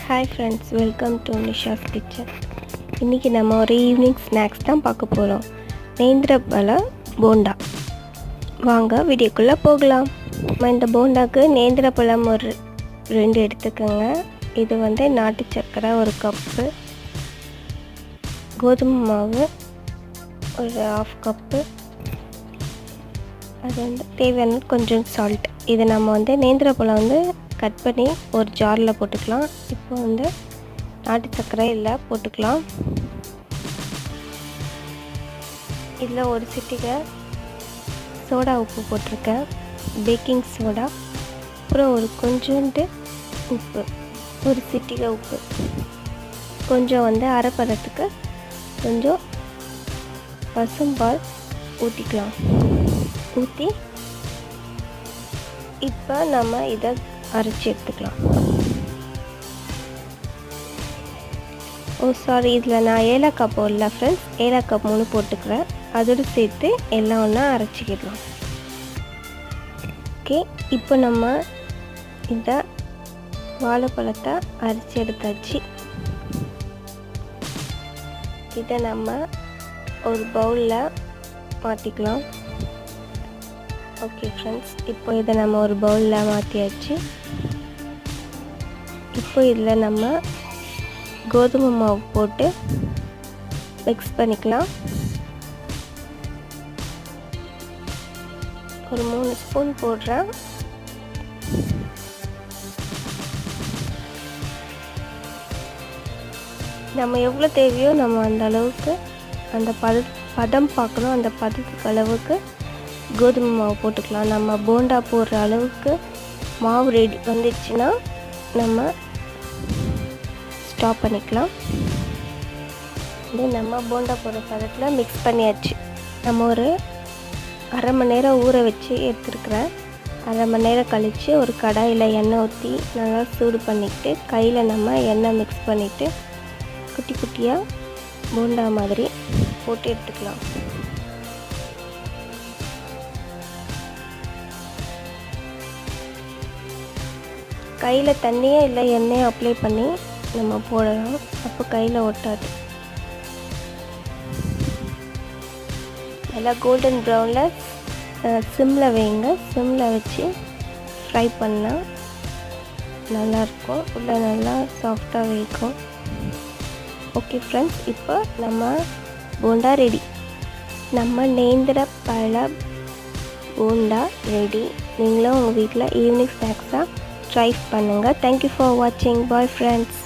Hi friends, welcome to Nisha's kitchen. இன்றைக்கி நம்ம ஒரு ஈவினிங் ஸ்நாக்ஸ் தான் பார்க்க போகிறோம். நேந்திரப்பழ போண்டா. வாங்க வீடியோக்குள்ளே போகலாம். நம்ம இந்த போண்டாவுக்கு நேந்திரப்பழம் ஒரு 2 எடுத்துக்கோங்க. இது நாட்டு சர்க்கரை 1 கப்பு, கோதுமை மாவு ஒரு 1/2 கப்பு, அது தேவையான கொஞ்சம் சால்ட். இது நம்ம நேந்திரப்பழம் கட் பண்ணி ஒரு ஜாரில் போட்டுக்கலாம். இப்போ நாட்டு சர்க்கரை இதில் போட்டுக்கலாம். இதில் ஒரு சிட்டிகை சோடா உப்பு போட்டிருக்கேன், பேக்கிங் சோடா. அப்புறம் ஒரு கொஞ்சோண்டு உப்பு, ஒரு சிட்டிகை உப்பு, கொஞ்சம் அரைப்பதத்துக்கு கொஞ்சம் பசும்பால் ஊற்றிக்கலாம். ஊற்றி இப்போ நம்ம இதை அரைச்சி எடுத்துக்கலாம். இதில் நான் ஏலக்காய் போடல ஃப்ரெண்ட்ஸ், ஏலக்காய் 3 போட்டுக்கிறேன். அதோடு சேர்த்து எல்லாம் ஒன்றா அரைச்சிக்கிடலாம். ஓகே, இப்போ நம்ம இந்த வாழைப்பழத்தை அரைச்சி எடுத்தாச்சு. இதை நம்ம ஒரு பவுலில் மாற்றிக்கலாம். ஓகே ஃப்ரெண்ட்ஸ், இப்போ இதை நம்ம ஒரு பவுலில் மாற்றியாச்சு. இப்போ இதில் நம்ம கோதுமை மாவு போட்டு மிக்ஸ் பண்ணிக்கலாம். ஒரு 3 ஸ்பூன் போடுறேன். நம்ம எவ்வளோ தேவையோ நம்ம அந்த அளவுக்கு அந்த பதம் பார்க்கணும். அந்த பதத்துக்கு அளவுக்கு கோதுமை மாவு போட்டுக்கலாம். நம்ம போண்டா போடுற அளவுக்கு மாவு ரெடி வந்துடுச்சுன்னா நம்ம ஸ்டாப் பண்ணிக்கலாம். நம்ம போண்டா போடுற பதத்தில் மிக்ஸ் பண்ணியாச்சு. நம்ம ஒரு 1/2 மணி நேரம் ஊற வச்சு எடுத்துருக்குறேன். 1/2 மணி நேரம் கழித்து ஒரு கடாயில் எண்ணெய் ஊற்றி நல்லா சூடு பண்ணிவிட்டு கையில் நம்ம எண்ணெய் மிக்ஸ் பண்ணிவிட்டு குட்டி குட்டியாக போண்டா மாதிரி போட்டு எடுத்துக்கலாம். கையில் தண்ணியே இல்லை எண்ணெயை அப்ளை பண்ணி நம்ம போடலாம். அப்போ கையில் ஒட்டாது. நல்லா கோல்டன் ப்ரௌனில் சிம்மில் வைங்க. சிம்மில் வச்சு ஃப்ரை பண்ணால் நல்லாயிருக்கும். உள்ளே நல்லா சாஃப்டாக வைக்கும். ஓகே ஃப்ரெண்ட்ஸ், இப்போ நம்ம போண்டா ரெடி. நம்ம நேந்திரப்பழ போண்டா ரெடி. நீங்களும் உங்கள் வீட்டில் ஈவினிங் ஸ்நாக்ஸாக ட்ரை பண்ணுங்கள். தேங்க்யூ ஃபார் வாட்சிங். Bye friends.